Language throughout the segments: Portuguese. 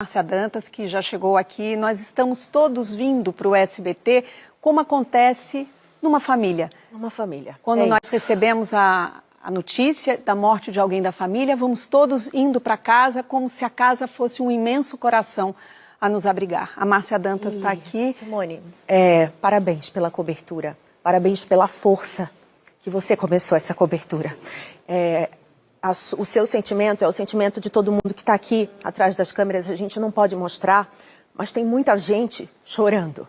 Márcia Dantas, que já chegou aqui. Nós estamos todos vindo para o SBT, como acontece numa família. Numa família. Quando nós recebemos a notícia da morte de alguém da família, vamos todos indo para casa como se a casa fosse um imenso coração a nos abrigar. A Márcia Dantas está aqui. Simone, parabéns pela cobertura, parabéns pela força que você começou essa cobertura. O seu sentimento é o sentimento de todo mundo que está aqui atrás das câmeras. A gente não pode mostrar, mas tem muita gente chorando,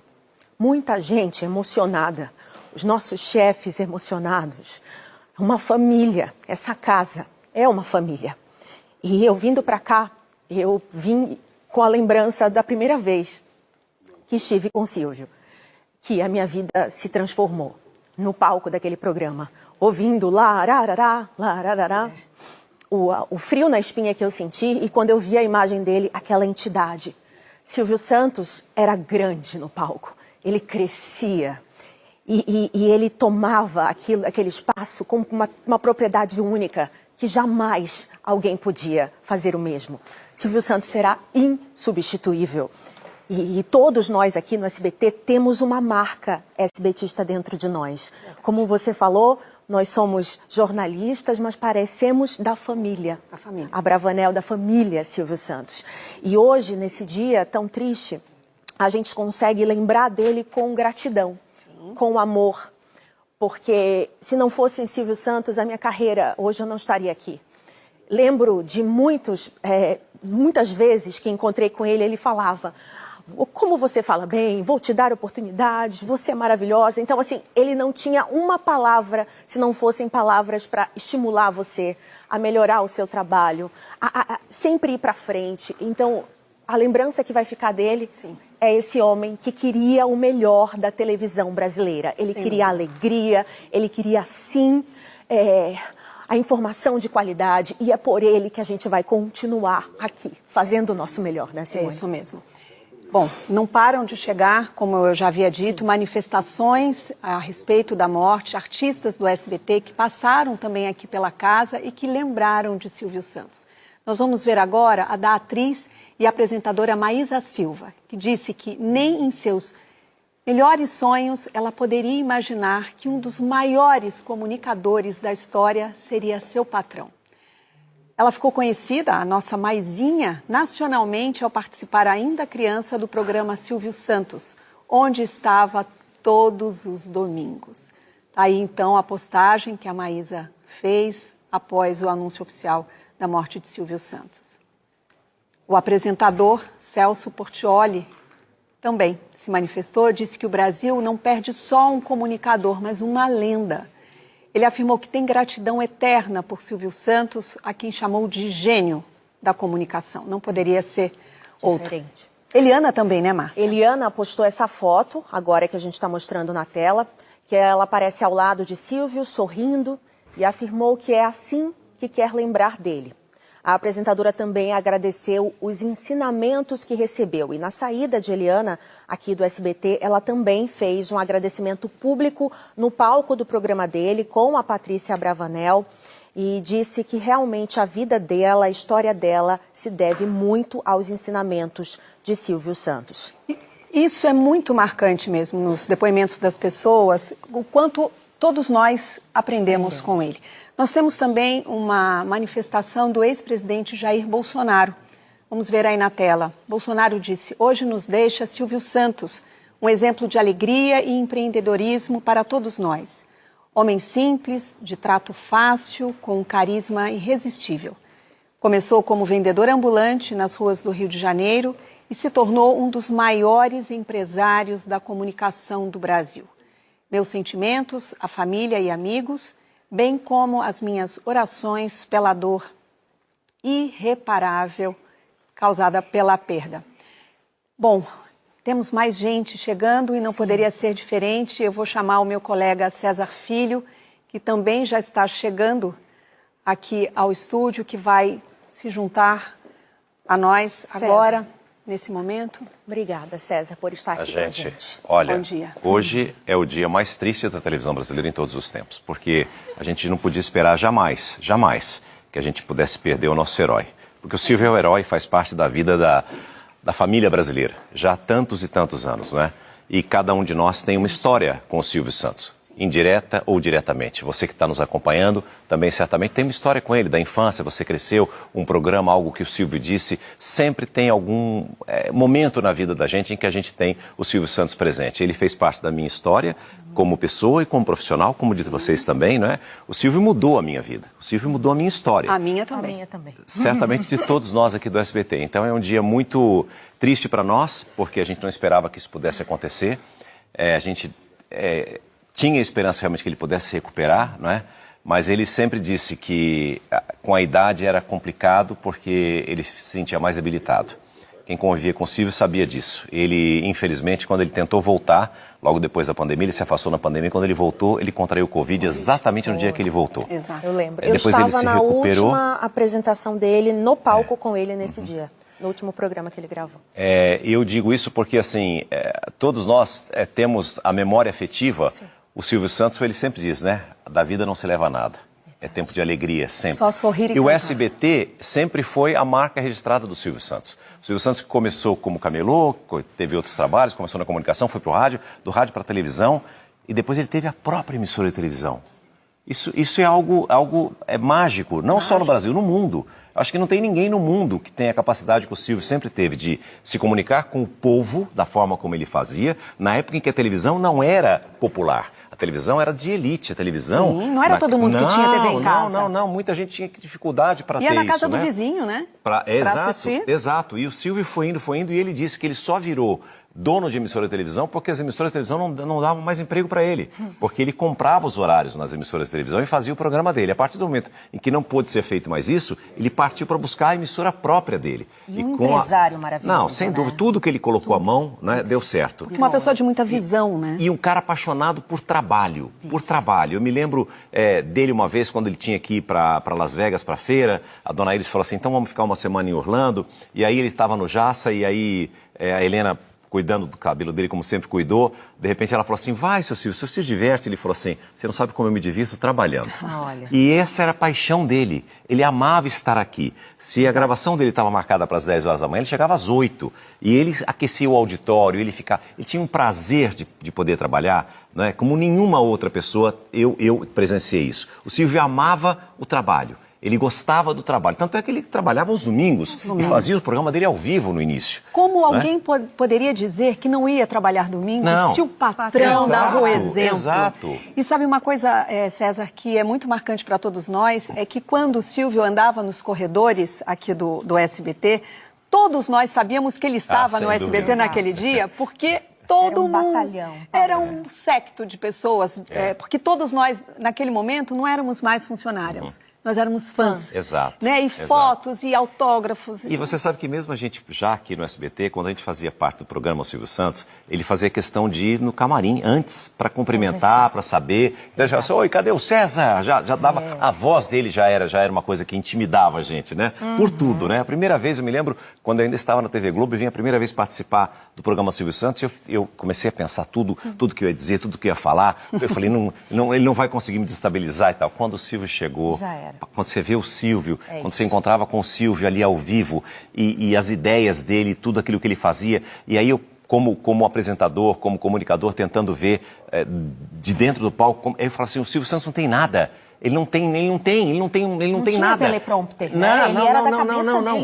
muita gente emocionada, os nossos chefes emocionados, uma família. Essa casa é uma família. E eu vindo para cá, eu vim com a lembrança da primeira vez que estive com o Silvio, que a minha vida se transformou no palco daquele programa, ouvindo lararará, lararará, o frio na espinha que eu senti, e quando eu vi a imagem dele, aquela entidade. Silvio Santos era grande no palco, ele crescia e ele tomava aquele espaço com uma propriedade única, que jamais alguém podia fazer o mesmo. Silvio Santos será insubstituível. E todos nós aqui no SBT temos uma marca SBTista dentro de nós. Como você falou, nós somos jornalistas, mas parecemos da família. A família. A Abravanel, da família Silvio Santos. E hoje, nesse dia tão triste, a gente consegue lembrar dele com gratidão, sim, com amor. Porque se não fosse Silvio Santos, a minha carreira hoje eu não estaria aqui. Lembro de muitas vezes que encontrei com ele, ele falava: como você fala bem, vou te dar oportunidades, você é maravilhosa. Então, assim, ele não tinha uma palavra, se não fossem palavras para estimular você a melhorar o seu trabalho, a sempre ir para frente. Então, a lembrança que vai ficar dele, sim, é esse homem que queria o melhor da televisão brasileira. Ele queria alegria, ele queria, sim, a informação de qualidade, e é por ele que a gente vai continuar aqui, fazendo o nosso melhor, né, Simone? É isso mesmo. Bom, não param de chegar, como eu já havia dito, sim, manifestações a respeito da morte, artistas do SBT que passaram também aqui pela casa e que lembraram de Silvio Santos. Nós vamos ver agora a da atriz e apresentadora Maísa Silva, que disse que nem em seus melhores sonhos ela poderia imaginar que um dos maiores comunicadores da história seria seu patrão. Ela ficou conhecida, a nossa Maisinha, nacionalmente ao participar ainda criança do programa Silvio Santos, onde estava todos os domingos. Tá aí então a postagem que a Maísa fez após o anúncio oficial da morte de Silvio Santos. O apresentador Celso Portiolli também se manifestou, disse que o Brasil não perde só um comunicador, mas uma lenda. Ele afirmou que tem gratidão eterna por Silvio Santos, a quem chamou de gênio da comunicação. Não poderia ser outro. Eliana também, né, Márcia? Eliana postou essa foto, agora que a gente está mostrando na tela, que ela aparece ao lado de Silvio, sorrindo, e afirmou que é assim que quer lembrar dele. A apresentadora também agradeceu os ensinamentos que recebeu. E na saída de Eliana, aqui do SBT, ela também fez um agradecimento público no palco do programa dele, com a Patrícia Abravanel, e disse que realmente a vida dela, a história dela, se deve muito aos ensinamentos de Silvio Santos. Isso é muito marcante mesmo nos depoimentos das pessoas, o quanto todos nós aprendemos com ele. Nós temos também uma manifestação do ex-presidente Jair Bolsonaro. Vamos ver aí na tela. Bolsonaro disse: hoje nos deixa Silvio Santos, um exemplo de alegria e empreendedorismo para todos nós. Homem simples, de trato fácil, com um carisma irresistível. Começou como vendedor ambulante nas ruas do Rio de Janeiro e se tornou um dos maiores empresários da comunicação do Brasil. Meus sentimentos, a família e amigos, bem como as minhas orações pela dor irreparável causada pela perda. Bom, temos mais gente chegando e não poderia ser diferente. Eu vou chamar o meu colega César Filho, que também já está chegando aqui ao estúdio, que vai se juntar a nós agora, nesse momento. Obrigada, César, por estar aqui com a gente. Olha, bom dia. Hoje é o dia mais triste da televisão brasileira em todos os tempos, porque a gente não podia esperar jamais, que a gente pudesse perder o nosso herói. Porque o Silvio é o herói, faz parte da vida da família brasileira, já há tantos e tantos anos, né? E cada um de nós tem uma história com o Silvio Santos, indireta ou diretamente. Você que está nos acompanhando também certamente tem uma história com ele, da infância, você cresceu, um programa, algo que o Silvio disse, sempre tem algum momento na vida da gente em que a gente tem o Silvio Santos presente. Ele fez parte da minha história como pessoa e como profissional, como de vocês também, não é? O Silvio mudou a minha vida, o Silvio mudou a minha história. A minha também. A minha também. Certamente de todos nós aqui do SBT. Então é um dia muito triste para nós, porque a gente não esperava que isso pudesse acontecer. A gente tinha esperança realmente que ele pudesse se recuperar, não é? Mas ele sempre disse que com a idade era complicado porque ele se sentia mais debilitado. Quem convivia com o Silvio sabia disso. Ele, infelizmente, quando ele tentou voltar, logo depois da pandemia, ele se afastou na pandemia, quando ele voltou, ele contraiu Covid exatamente no dia que ele voltou. Exato. Eu lembro. Eu Depois ele estava se na recuperou. última apresentação dele, no palco com ele nesse dia, no último programa que ele gravou. Eu digo isso porque, assim, todos nós temos a memória afetiva. Sim. O Silvio Santos, ele sempre diz, né? Da vida não se leva nada. É tempo de alegria, sempre. Só sorrir e o cantar. SBT sempre foi a marca registrada do Silvio Santos. O Silvio Santos começou como camelô, teve outros trabalhos, começou na comunicação, foi para o rádio, do rádio para a televisão, e depois ele teve a própria emissora de televisão. Isso é algo mágico, não só no Brasil, no mundo. Acho que não tem ninguém no mundo que tenha a capacidade que o Silvio sempre teve de se comunicar com o povo da forma como ele fazia, na época em que a televisão não era popular. A televisão era de elite, a televisão... Sim, não era todo mundo que tinha TV em casa. Não, muita gente tinha dificuldade para ter isso, Ia na casa do né? vizinho, né? Assistir. Exato, e o Silvio foi indo, e ele disse que ele só virou dono de emissora de televisão porque as emissoras de televisão não davam mais emprego para ele. Porque ele comprava os horários nas emissoras de televisão e fazia o programa dele. A partir do momento em que não pôde ser feito mais isso, ele partiu para buscar a emissora própria dele. E um empresário maravilhoso. Não, sem dúvida. Tudo que ele colocou a mão, né, deu certo. Uma pessoa de muita visão, né? E um cara apaixonado por trabalho. Isso. Por trabalho. Eu me lembro dele uma vez, quando ele tinha que ir para Las Vegas, para a feira, a dona Iris falou assim, então vamos ficar uma semana em Orlando. E aí ele estava no Jaça, e aí a Helena, cuidando do cabelo dele como sempre cuidou, de repente ela falou assim, vai, seu Silvio, se diverte. Ele falou assim, você não sabe como eu me divirto trabalhando. Olha. E essa era a paixão dele. Ele amava estar aqui. Se a gravação dele estava marcada para as 10 horas da manhã, ele chegava às 8. E ele aquecia o auditório, ele tinha um prazer de poder trabalhar, né? Como nenhuma outra pessoa, eu presenciei isso. O Silvio amava o trabalho. Ele gostava do trabalho. Tanto é que ele trabalhava aos domingos e fazia o programa dele ao vivo no início. Como alguém poderia dizer que não ia trabalhar domingo se o patrão dava o exemplo? Exato. E sabe uma coisa, César, que é muito marcante para todos nós, é que quando o Silvio andava nos corredores aqui do SBT, todos nós sabíamos que ele estava no SBT naquele dia, porque... Todo mundo. Batalhão. Era um séquito de pessoas, porque todos nós, naquele momento, não éramos mais funcionários. Nós éramos fãs. Exato. Né? E fotos e autógrafos. E você sabe que mesmo a gente, já aqui no SBT, quando a gente fazia parte do programa o Silvio Santos, ele fazia questão de ir no camarim antes, para cumprimentar, para saber. Então, já assim, oi, cadê o César? Já dava. A voz dele já era uma coisa que intimidava a gente, né? Por tudo, né? A primeira vez, eu me lembro, quando eu ainda estava na TV Globo, eu vim a primeira vez participar do programa Silvio Santos, eu comecei a pensar tudo que eu ia dizer, tudo que eu ia falar. Eu falei, ele não vai conseguir me destabilizar e tal. Quando o Silvio chegou, já era. Quando você vê o Silvio, quando você encontrava com o Silvio ali ao vivo e as ideias dele, tudo aquilo que ele fazia, e aí eu, como apresentador, como comunicador, tentando ver de dentro do palco, eu falo assim, o Silvio Santos não tem nada. Ele não tem tinha nada. Teleprompter, né?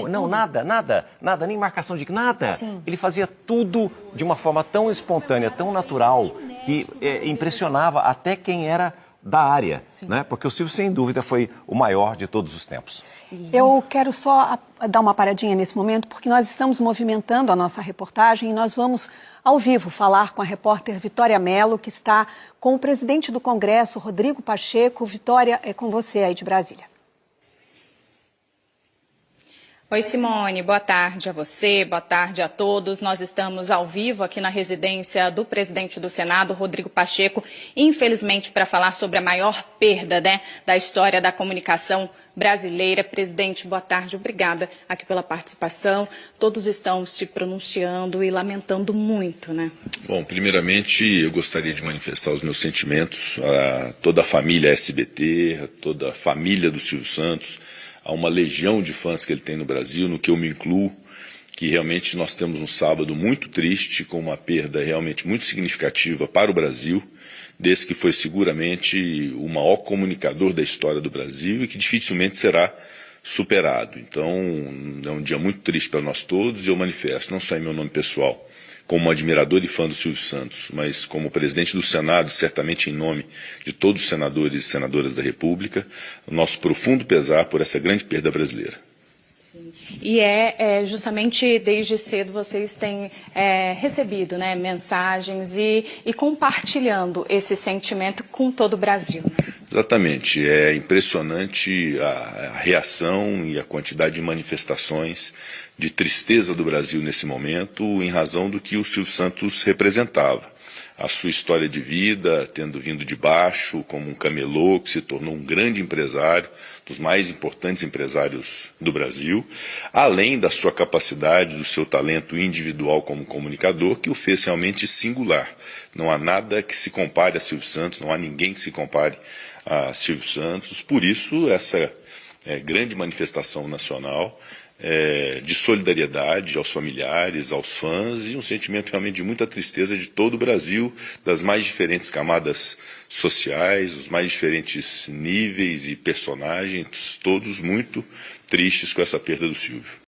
Não, nada, nem marcação de nada. Sim. Ele fazia tudo de uma forma tão espontânea, tão natural, que impressionava até quem era da área, né? Porque o Silvio, sem dúvida, foi o maior de todos os tempos. Eu quero só dar uma paradinha nesse momento, porque nós estamos movimentando a nossa reportagem e nós vamos, ao vivo, falar com a repórter Vitória Mello, que está com o presidente do Congresso, Rodrigo Pacheco. Vitória, é com você aí de Brasília. Oi, Simone, boa tarde a você, boa tarde a todos. Nós estamos ao vivo aqui na residência do presidente do Senado, Rodrigo Pacheco, infelizmente para falar sobre a maior perda, né, da história da comunicação brasileira. Presidente, boa tarde, obrigada aqui pela participação. Todos estão se pronunciando e lamentando muito, né? Bom, primeiramente eu gostaria de manifestar os meus sentimentos a toda a família SBT, a toda a família do Silvio Santos, a uma legião de fãs que ele tem no Brasil, no que eu me incluo. que realmente nós temos um sábado muito triste, com uma perda realmente muito significativa para o Brasil, desse que foi seguramente o maior comunicador da história do Brasil e que dificilmente será superado. Então, é um dia muito triste para nós todos e eu manifesto, não só em meu nome pessoal, como admirador e fã do Silvio Santos, mas como presidente do Senado, certamente em nome de todos os senadores e senadoras da República, o nosso profundo pesar por essa grande perda brasileira. E justamente desde cedo vocês têm recebido, né, mensagens e compartilhando esse sentimento com todo o Brasil. Né? Exatamente, é impressionante a reação e a quantidade de manifestações de tristeza do Brasil nesse momento, em razão do que o Silvio Santos representava. A sua história de vida, tendo vindo de baixo, como um camelô, que se tornou um grande empresário, dos mais importantes empresários do Brasil, além da sua capacidade, do seu talento individual como comunicador, que o fez realmente singular. Não há nada que se compare a Silvio Santos, não há ninguém que se compare a Silvio Santos. Por isso, essa grande manifestação nacional de solidariedade aos familiares, aos fãs e um sentimento realmente de muita tristeza de todo o Brasil, das mais diferentes camadas sociais, os mais diferentes níveis e personagens, todos muito tristes com essa perda do Silvio.